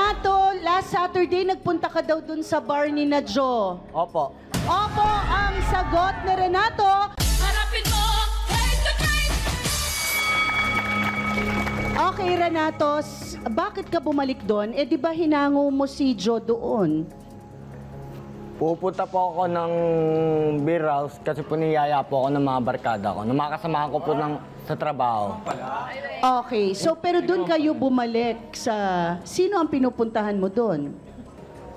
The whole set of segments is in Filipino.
Renato, last Saturday nagpunta ka daw dun sa bar ni na Jo. Opo. Opo, ang sagot ni Renato. Harapin mo, face to face! Okay, Renato, bakit ka bumalik doon? Eh, di ba hinango mo si Jo doon? Pupunta po ako ng beer house kasi po niyaya po ako ng mga barkada ko. Namakasamahan ko po sa trabaho. Okay, so pero doon kayo bumalik sa... Sino ang pinupuntahan mo doon?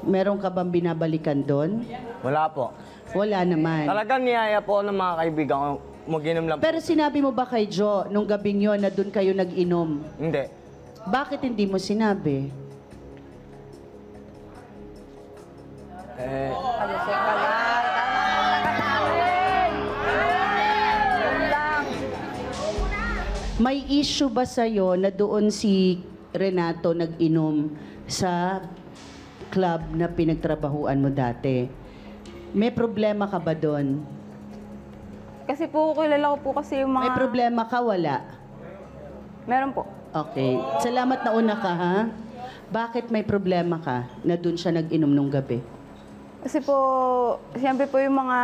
Meron ka bang binabalikan doon? Wala po. Wala naman. Talagang niyaya po ako ng mga kaibigan ko. Mag-inom lang po. Pero sinabi mo ba kay Jo nung gabing yon na doon kayo nag-inom? Hindi. Bakit hindi mo sinabi? May issue ba sa'yo na doon si Renato nag-inom sa club na pinagtrabahuan mo dati? May problema ka ba doon? Kasi po, kilala ko po kasi yung mga... May problema ka, wala? Meron po. Okay. Salamat na una ka, ha? Bakit may problema ka na doon siya nag-inom nung gabi? Kasi po, siyempre po yung mga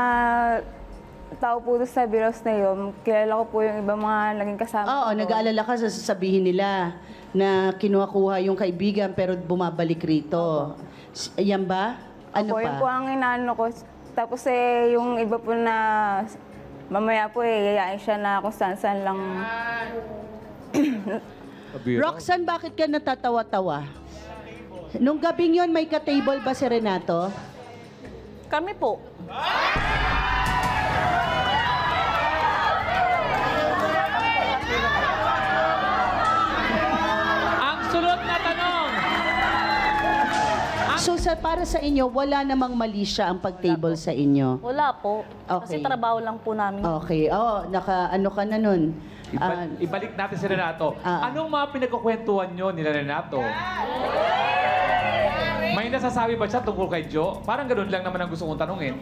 tao po doon sa Biros na yun, kilala ko po yung ibang mga naging kasama. Oo, ko. nag-aalala ka sa sasabihin nila na kinuha-kuha yung kaibigan pero bumabalik rito. Yan ba? Ano Opo, pa? yun po ang inaano ko. Tapos yung iba po na mamaya po yayain siya na kung saan-saan lang. Roxanne, bakit ka natatawa-tawa? Nung gabing yon may ka-table ba si Renato? Kami po. Ang sunod na tanong. So para sa inyo, wala namang mali siya ang pag-table sa inyo? Wala po. Kasi Okay. trabaho lang po namin. Okay. Oh, ano ka na nun? Ibalik natin si Renato. Ah. Anong mga pinagkukwentuhan nyo ni Renato? May nasasabi ba siya tungkol kay Jo? Parang ganun lang naman ang gusto kong tanungin.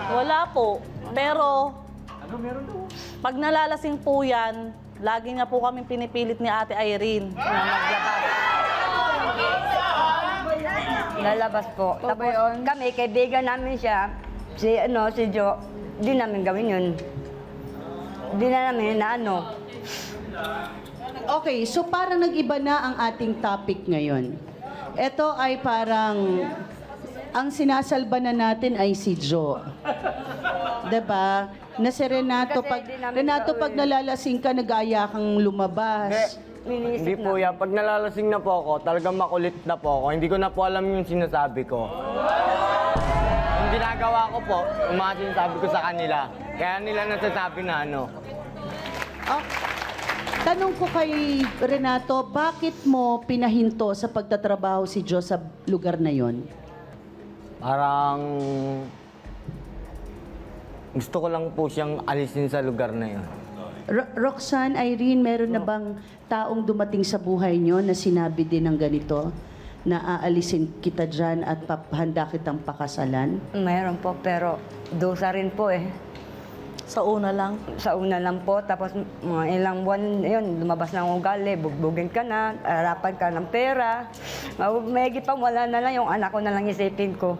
Wala po. Pero, Ano meron daw? pag nalalasing po yan, lagi nga po kami pinipilit ni Ate Irene na maglabas. Lalabas po. Tapos kami, kaibigan namin siya, si Jo, di namin gawin yun. Di na namin inaano. Okay, so parang nag-iba na ang ating topic ngayon. Ito ay parang, ang sinasalba na natin ay si Jo. 'Di ba? Na si Renato, Kasi di namin Renato, pag gawin. nalalasing ka, nag-aaya kang lumabas. Hindi po yan. Pag nalalasing na po ako, talagang makulit na po ako. Hindi ko na po alam yung sinasabi ko. Yung ginagawa ko po, yung mga sinasabi ko sa kanila. Kaya nila nasasabi na ano. Ah, tanong ko kay Renato, bakit mo pinahinto sa pagtatrabaho si Jo sa lugar na yon? Parang gusto ko lang po siyang alisin sa lugar na yun. Roxanne, Irene, meron na bang taong dumating sa buhay nyo na sinabi din ng ganito? Na aalisin kita dyan at handa kitang pakasalan? Mayroon po, pero dosa rin po eh. Sa una lang. Sa una lang po, tapos mga ilang buwan, yun, lumabas na ang ugali, bugbugin ka na, harapan ka ng pera. May pang wala na lang, yung anak ko na lang isipin ko.